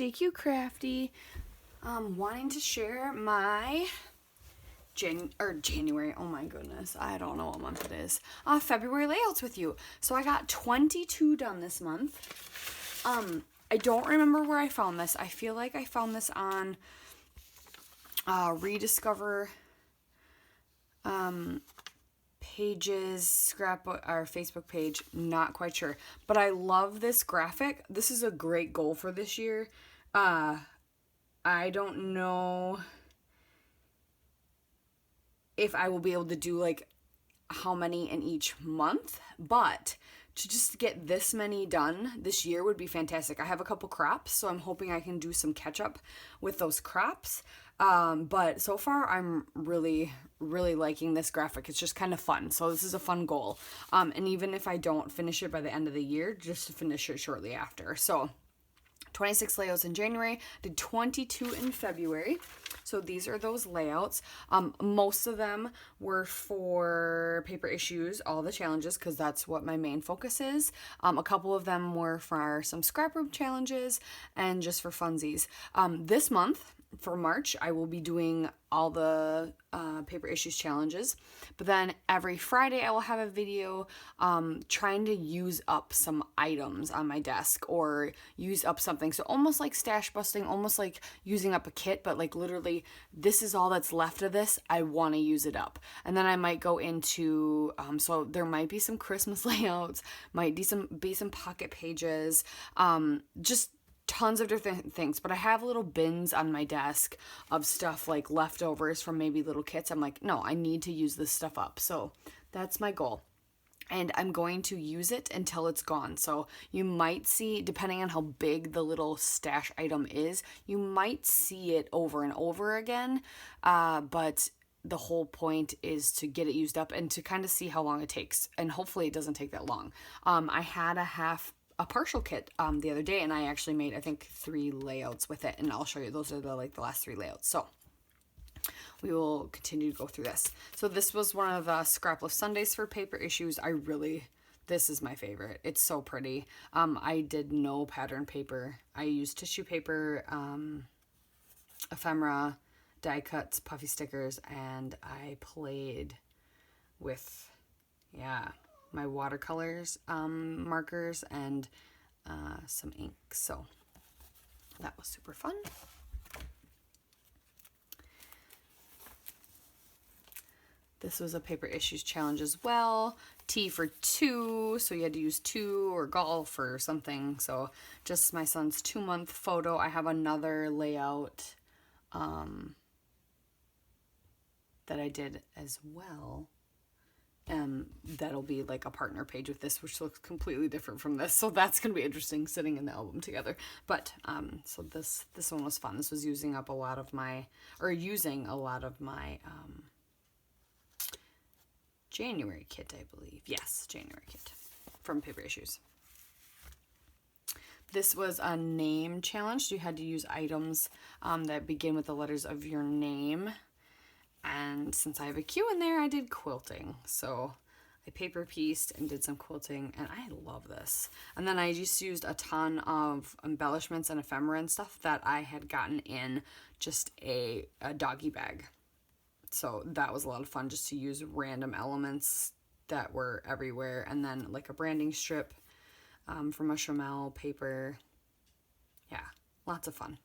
JQ Crafty, wanting to share my January, oh my goodness, I don't know what month it is, February layouts with you. So I got 22 done this month. I don't remember where I found this. I feel like I found this on Rediscover Pages, Scrapbook, or Facebook page, not quite sure. But I love this graphic. This is a great goal for this year. I don't know if I will be able to do like how many in each month, but to just get this many done this year would be fantastic. I have a couple crops, so I'm hoping I can do some catch up with those crops. But so far I'm really liking this graphic. It's just kind of fun. So this is a fun goal. And even if I don't finish it by the end of the year, just to finish it shortly after. So 26 layouts in January, did 22 in February. So these are those layouts. Most of them were for paper issues, all the challenges, because that's what my main focus is. A couple of them were for some Scrapbook challenges and just for funsies. This month, for March, I will be doing all the paper issues challenges, but then every Friday I will have a video trying to use up some items on my desk or use up something. So almost like stash busting, almost like using up a kit, but like literally this is all that's left of this. I want to use it up. And then I might go into, so there might be some Christmas layouts, might be some pocket pages, just tons of different things. But I have little bins on my desk of stuff like leftovers from maybe little kits. I'm like, no, I need to use this stuff up. So that's my goal. And I'm going to use it until it's gone. So you might see, depending on how big the little stash item is, you might see it over and over again. But the whole point is to get it used up and to kind of see how long it takes. And hopefully it doesn't take that long. I had a partial kit the other day, and I actually made, I think, 3 layouts with it, and I'll show you. Those are the last 3 layouts. So we will continue to go through this. So this was one of the Scraplift Sundays for paper issues. This is my favorite. It's so pretty. I did no pattern paper. I used tissue paper, ephemera, die cuts, puffy stickers, and I played with, my watercolors, markers, and some ink. So that was super fun. This was a paper issues challenge as well. T for 2, so you had to use 2 or golf or something. So just my son's 2-month photo. I have another layout that I did as well. That'll be like a partner page with this, which looks completely different from this. So that's going to be interesting sitting in the album together. But, so this one was fun. This was using a lot of my January kit, I believe. Yes, January kit from Paper Issues. This was a name challenge. So you had to use items that begin with the letters of your name. And since I have a Q in there, I did quilting. So I paper pieced and did some quilting, and I love this. And then I just used a ton of embellishments and ephemera and stuff that I had gotten in just a doggy bag. So that was a lot of fun, just to use random elements that were everywhere. And then like a branding strip from a Chamel paper. Yeah, lots of fun.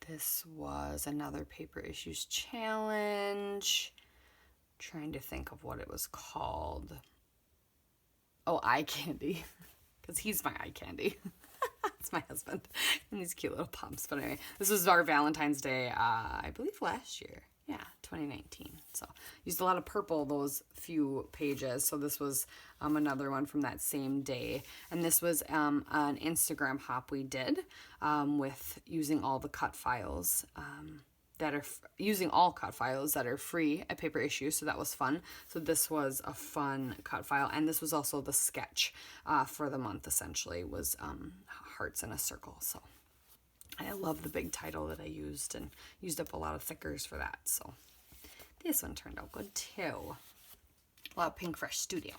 This was another paper issues challenge. Trying to think of what it was called. Oh, eye candy. Because he's my eye candy. It's my husband. And these cute little pumps. But anyway, this was our Valentine's Day, I believe last year. Yeah, 2019. So used a lot of purple those few pages. So this was another one from that same day. And this was an Instagram hop we did with using all the cut files using all cut files that are free at Paper Issues. So that was fun. So this was a fun cut file. And this was also the sketch for the month, essentially, was hearts in a circle. So I love the big title that I used, and used up a lot of thickers for that. So this one turned out good too. A lot of Pink Fresh Studio.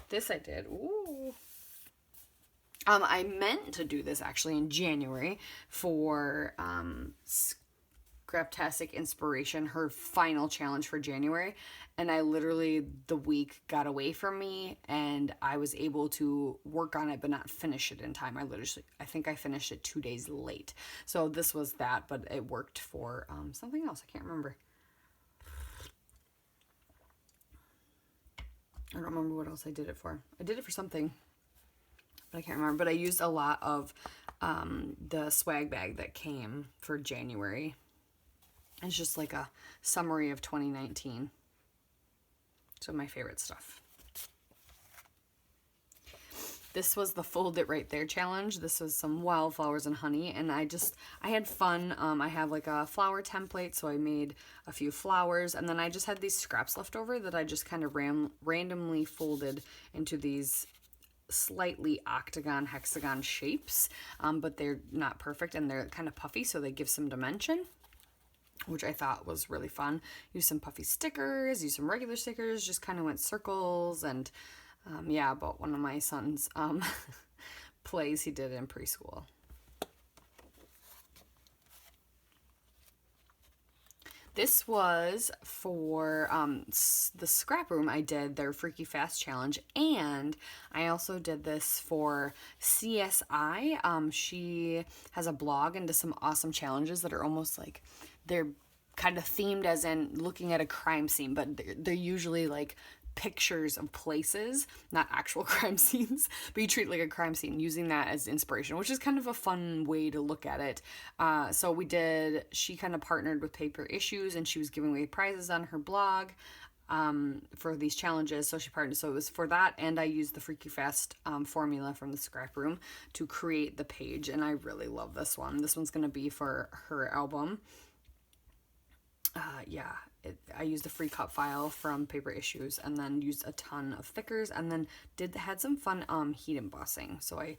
This I did. Ooh. I meant to do this actually in January for Scraptastic Inspiration, her final challenge for January. And I literally, the week got away from me and I was able to work on it but not finish it in time. I think I finished it 2 days late. So this was that, but it worked for something else. I can't remember. I don't remember what else I did it for. I did it for something, but I can't remember. But I used a lot of the swag bag that came for January. It's just like a summary of 2019. So my favorite stuff. This was the Fold It Right There challenge. This was some wildflowers and honey, and I had fun. I have like a flower template, so I made a few flowers, and then I just had these scraps left over that I just kind of randomly folded into these slightly octagon, hexagon shapes, but they're not perfect, and they're kind of puffy, so they give some dimension, which I thought was really fun. Use some puffy stickers, use some regular stickers, just kind of went circles, and yeah, about one of my son's plays he did in preschool. This was for the scrap room. I did their Freaky Fast challenge, and I also did this for CSI. She has a blog and does some awesome challenges that are almost like, they're kind of themed as in looking at a crime scene, but they're usually like pictures of places, not actual crime scenes, but you treat it like a crime scene, using that as inspiration, which is kind of a fun way to look at it. So she kind of partnered with Paper Issues, and she was giving away prizes on her blog for these challenges. So she partnered, so it was for that, and I used the Freaky Fast formula from the scrap room to create the page, and I really love this one. This one's going to be for her album. Yeah, I used a free cut file from Paper Issues, and then used a ton of thickers, and then had some fun heat embossing. So I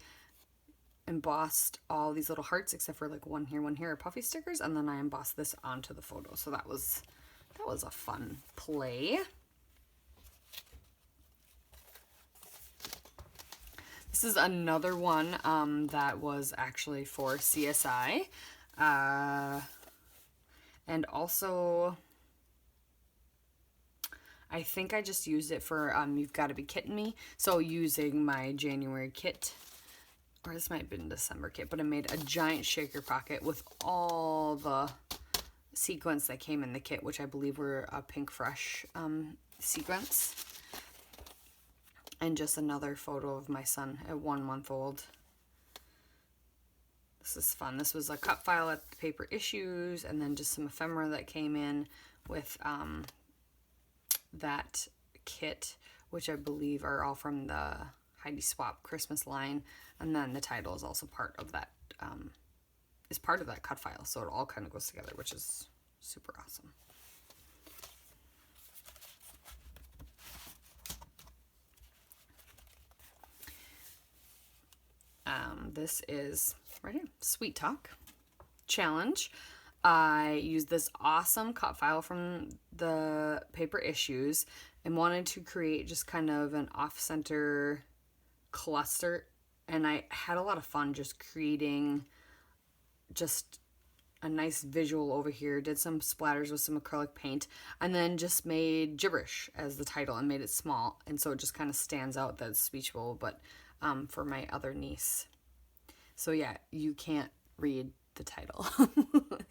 embossed all these little hearts except for like one here are puffy stickers, and then I embossed this onto the photo. So that was a fun play. This is another one that was actually for CSI. And also, I think I just used it for You've Gotta Be Kidding Me. So using my January kit, or this might have been December kit, but I made a giant shaker pocket with all the sequins that came in the kit, which I believe were a Pink Fresh sequence. And just another photo of my son at 1 month old. This is fun. This was a cut file at the Paper Issues, and then just some ephemera that came in with that kit, which I believe are all from the Heidi Swap Christmas line. And then the title is also part of that, cut file. So it all kind of goes together, which is super awesome. This is right here, Sweet Talk challenge. I used this awesome cut file from the Paper Issues and wanted to create just kind of an off-center cluster, and I had a lot of fun just creating just a nice visual over here. Did some splatters with some acrylic paint, and then just made gibberish as the title and made it small, and so it just kind of stands out that it's speech bubble, but for my other niece. So yeah, you can't read the title.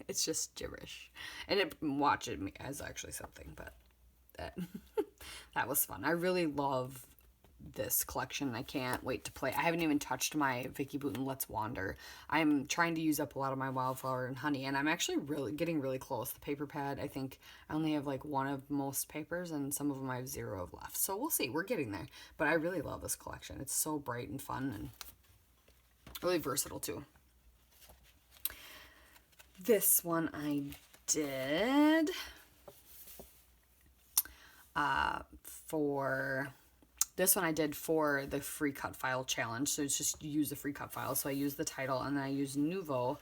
It's just gibberish. And watch it as actually something, but that was fun. I really love this collection. I can't wait to play. I haven't even touched my Vicky Bouton Let's Wander. I'm trying to use up a lot of my wildflower and honey, and I'm actually getting really close. The paper pad, I think I only have like one of most papers, and some of them I have 0 of left. So we'll see. We're getting there. But I really love this collection. It's so bright and fun and really versatile too. This one I did for the free cut file challenge. So it's just use the free cut file. So I used the title, and then I used Nuvo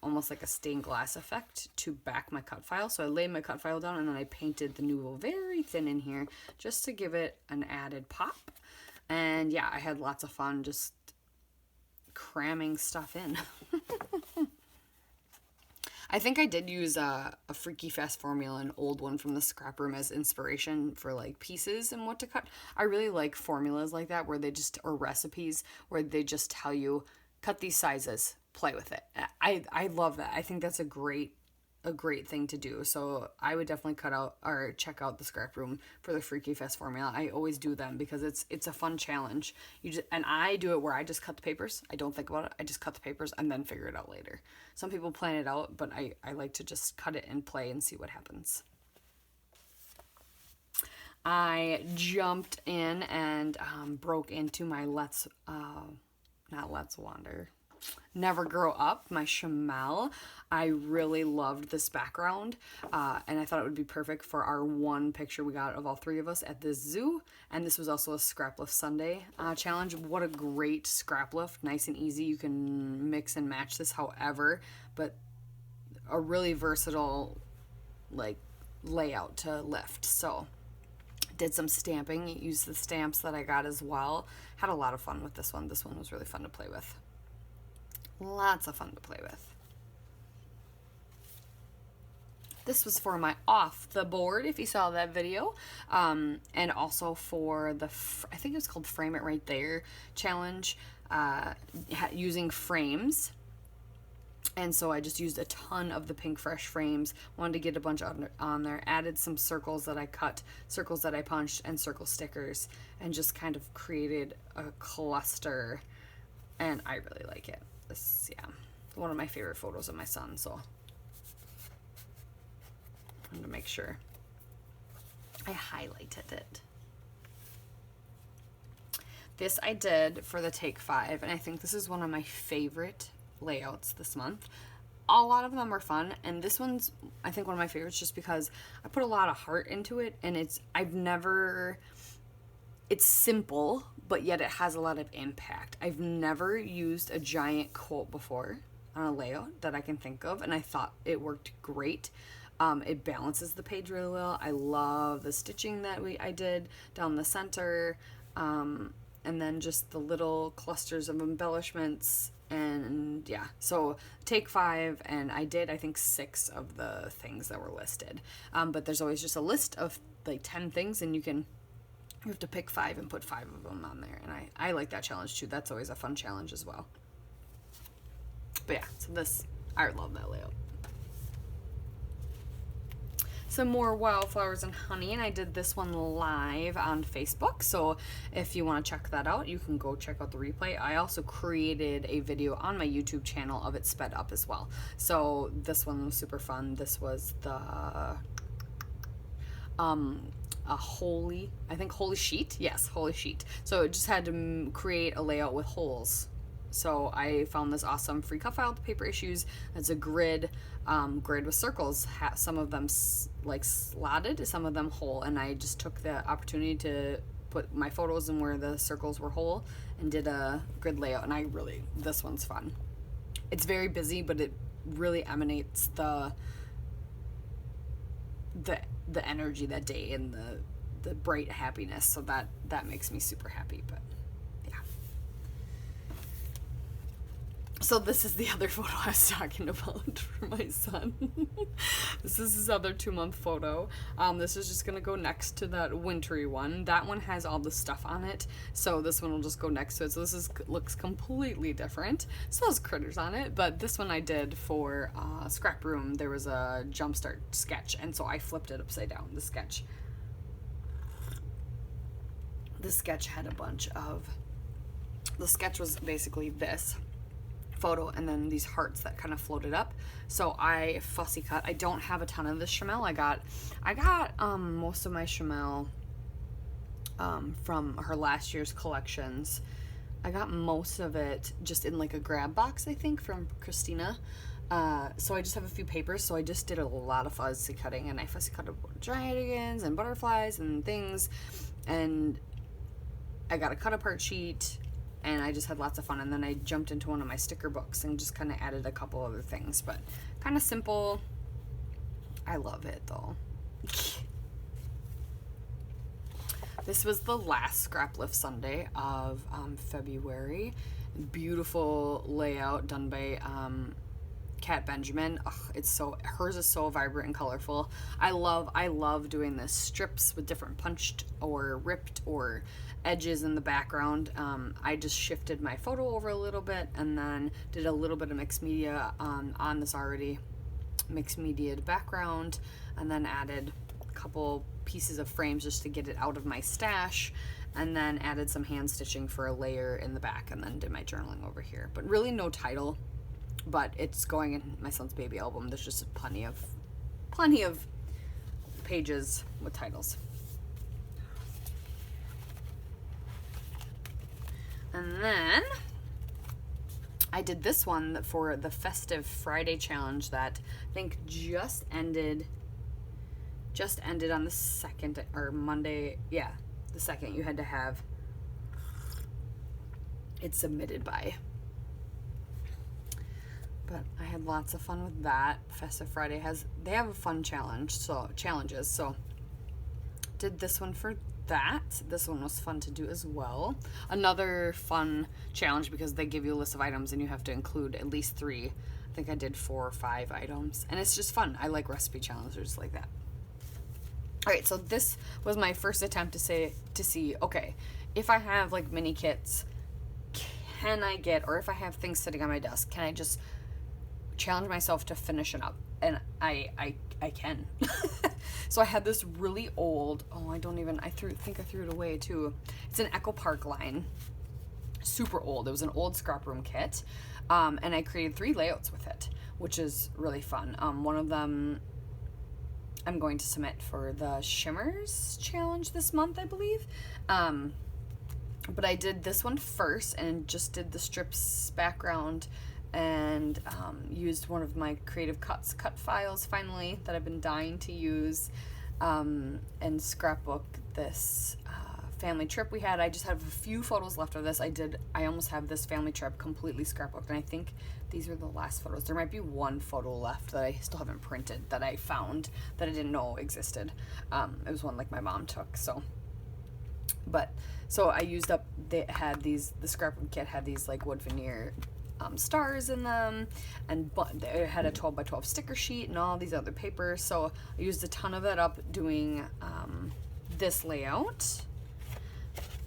almost like a stained glass effect to back my cut file. So I laid my cut file down and then I painted the noodle very thin in here just to give it an added pop. And yeah, I had lots of fun just cramming stuff in. I think I did use a Freaky Fast formula, an old one from the scrap room, as inspiration for like pieces and what to cut. I really like formulas like that where they just, or recipes where they just tell you, cut these sizes, play with it. I love that. I think that's a great thing to do. So I would definitely cut out or check out the scrap room for the Freaky Fest formula. I always do them because it's a fun challenge. And I do it where I just cut the papers. I don't think about it. I just cut the papers and then figure it out later. Some people plan it out, but I like to just cut it and play and see what happens. I jumped in and broke into my Never Grow Up, my Chamel. I really loved this background, and I thought it would be perfect for our one picture we got of all three of us at the zoo. And this was also a scrap lift Sunday challenge. What a great scrap lift, nice and easy. You can mix and match this however, but a really versatile like layout to lift. So did some stamping, used the stamps that I got as well. Had a lot of fun with this one. This one was really fun to play with. Lots of fun to play with. This was for my off the board, if you saw that video, and also for the, I think it was called Frame It Right There challenge, using frames. And so I just used a ton of the Pink Fresh frames, wanted to get a bunch on there, added some circles that I cut, circles that I punched, and circle stickers, and just kind of created a cluster, and I really like it. This, yeah, one of my favorite photos of my son, so I wanted to make sure I highlighted it. This I did for the Take 5, and I think this is one of my favorite layouts this month. A lot of them are fun, and this one's I think one of my favorites just because I put a lot of heart into it, and it's simple, but yet it has a lot of impact. I've never used a giant quote before on a layout that I can think of, and I thought it worked great. It balances the page really well. I love the stitching that I did down the center, and then just the little clusters of embellishments. And yeah, so Take 5, and I did I think 6 of the things that were listed, but there's always just a list of like 10 things, and you have to pick 5 and put 5 of them on there, and I like that challenge too. That's always a fun challenge as well. But yeah, so this, I love that layout. Some more Wildflowers and Honey, and I did this one live on Facebook, so if you want to check that out, you can go check out the replay. I also created a video on my YouTube channel of it sped up as well, so this one was super fun. This was the holy sheet. Yes, holy sheet. So it just had to create a layout with holes. So I found this awesome free cut file with paper issues. It's a grid with circles. Some of them like slotted, some of them whole. And I just took the opportunity to put my photos in where the circles were whole and did a grid layout. And this one's fun. It's very busy, but it really emanates the energy that day and the bright happiness. So that makes me super happy. But yeah. So this is the other photo I was talking about for my son. This is his other 2-month photo. This is just gonna go next to that wintry one. That one has all the stuff on it, so this one will just go next to it. So this looks completely different. Still has critters on it, but this one I did for Scrap Room. There was a Jumpstart sketch, and so I flipped it upside down. The sketch had a bunch of. The sketch was basically this photo and then these hearts that kind of floated up. So I fussy cut. I don't have a ton of this Chamel. I got most of my Chamel from her last year's collections. I got most of it just in like a grab box, I think, from Christina. So I just have a few papers, so I just did a lot of fussy cutting, and I fussy cut dragons and butterflies and things, and I got a cut apart sheet, and I just had lots of fun. And then I jumped into one of my sticker books and just kind of added a couple other things, but kind of simple. I love it though. This was the last Scrap Lift Sunday of February. Beautiful layout done by Kat Benjamin. Ugh, hers is so vibrant and colorful. I love doing this strips with different punched or ripped or edges in the background. I just shifted my photo over a little bit and then did a little bit of mixed media on this already mixed media background, and then added a couple pieces of frames just to get it out of my stash, and then added some hand stitching for a layer in the back, and then did my journaling over here. But really no title, but it's going in my son's baby album. There's just plenty of pages with titles. And then I did this one for the Festive Friday challenge that I think just ended on the 2nd, or Monday. Yeah, the 2nd. You had to have it submitted by. But I had lots of fun with that. Festive Friday they have a fun challenges. So did this one for that. This one was fun to do as well. Another fun challenge because they give you a list of items and you have to include at least 3. I think I did 4 or 5 items, and it's just fun. I like recipe challenges like that. All right, so this was my first attempt to see, okay, if I have like mini kits, can I get, or if I have things sitting on my desk, can I just challenge myself to finish it up? And I can. So I had this really old, I think I threw it away too. It's an Echo Park line, super old. It was an old scrap room kit, and I created 3 layouts with it, which is really fun. One of them I'm going to submit for the Shimmers challenge this month, I believe. But I did this one first and just did the strips background, and used one of my creative cut files finally that I've been dying to use, and scrapbook this family trip we had. I just have a few photos left of this. I almost have this family trip completely scrapbooked, and I think these are the last photos. There might be one photo left that I still haven't printed that I found that I didn't know existed. It was one like my mom took, so I used up, the scrapbook kit had these like wood veneer stars in them, and it had a 12 by 12 sticker sheet and all these other papers, so I used a ton of it up doing this layout.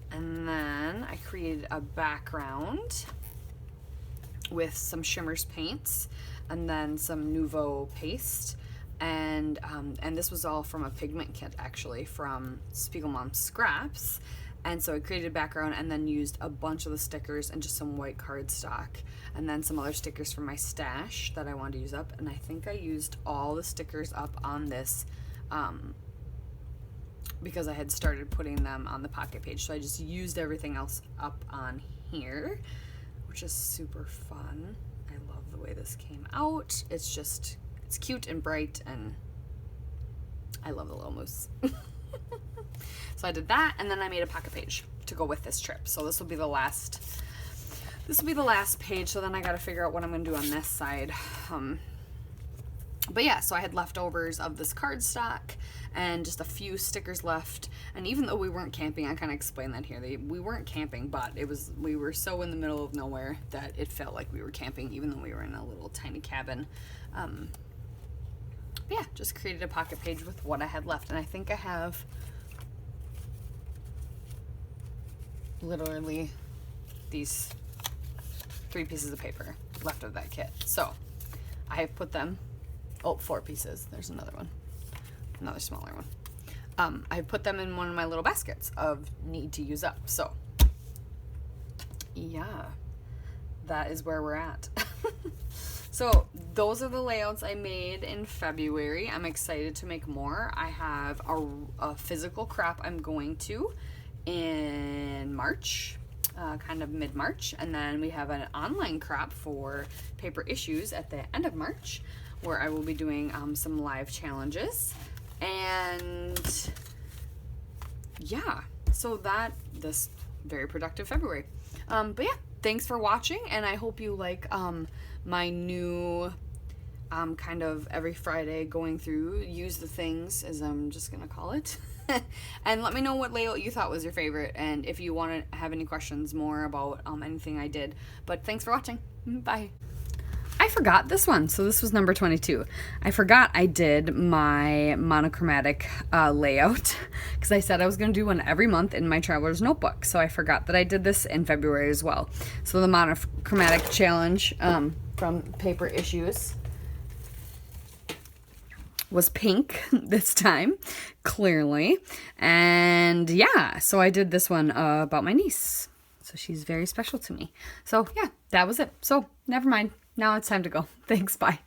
And then I created a background with some Shimmers paints and then some Nouveau paste, and this was all from a pigment kit actually from Spiegelmom Scraps. And so I created a background and then used a bunch of the stickers and just some white cardstock, and then some other stickers from my stash that I wanted to use up. And I think I used all the stickers up on this because I had started putting them on the pocket page. So I just used everything else up on here, which is super fun. I love the way this came out. It's cute and bright, and I love the little moose. So I did that, and then I made a pocket page to go with this trip. So this will be the last page. So then I got to figure out what I'm going to do on this side. But yeah, so I had leftovers of this cardstock and just a few stickers left. And even though we weren't camping, I kind of explained that here. We weren't camping, but we were so in the middle of nowhere that it felt like we were camping, even though we were in a little tiny cabin. But yeah, just created a pocket page with what I had left. And I think I have literally these 3 pieces of paper left of that kit. So I have put them, 4 pieces. There's another one, another smaller one. I put them in one of my little baskets of need to use up. So yeah, that is where we're at. So those are the layouts I made in February. I'm excited to make more. I have a physical crop I'm going to in March, kind of mid-March, and then we have an online crop for paper issues at the end of March, where I will be doing some live challenges. And yeah, so this very productive February. But yeah, thanks for watching, and I hope you like my new kind of every Friday going through use the things, as I'm just gonna call it. And let me know what layout you thought was your favorite, and if you want to have any questions more about anything I did. But thanks for watching. Bye. I forgot this one. So this was number 22. I forgot I did my monochromatic layout because I said I was going to do one every month in my traveler's notebook. So I forgot that I did this in February as well. So the monochromatic challenge from Paper Issues was pink this time, clearly. And yeah, so I did this one about my niece. So she's very special to me. So yeah, that was it. So never mind. Now it's time to go. Thanks. Bye.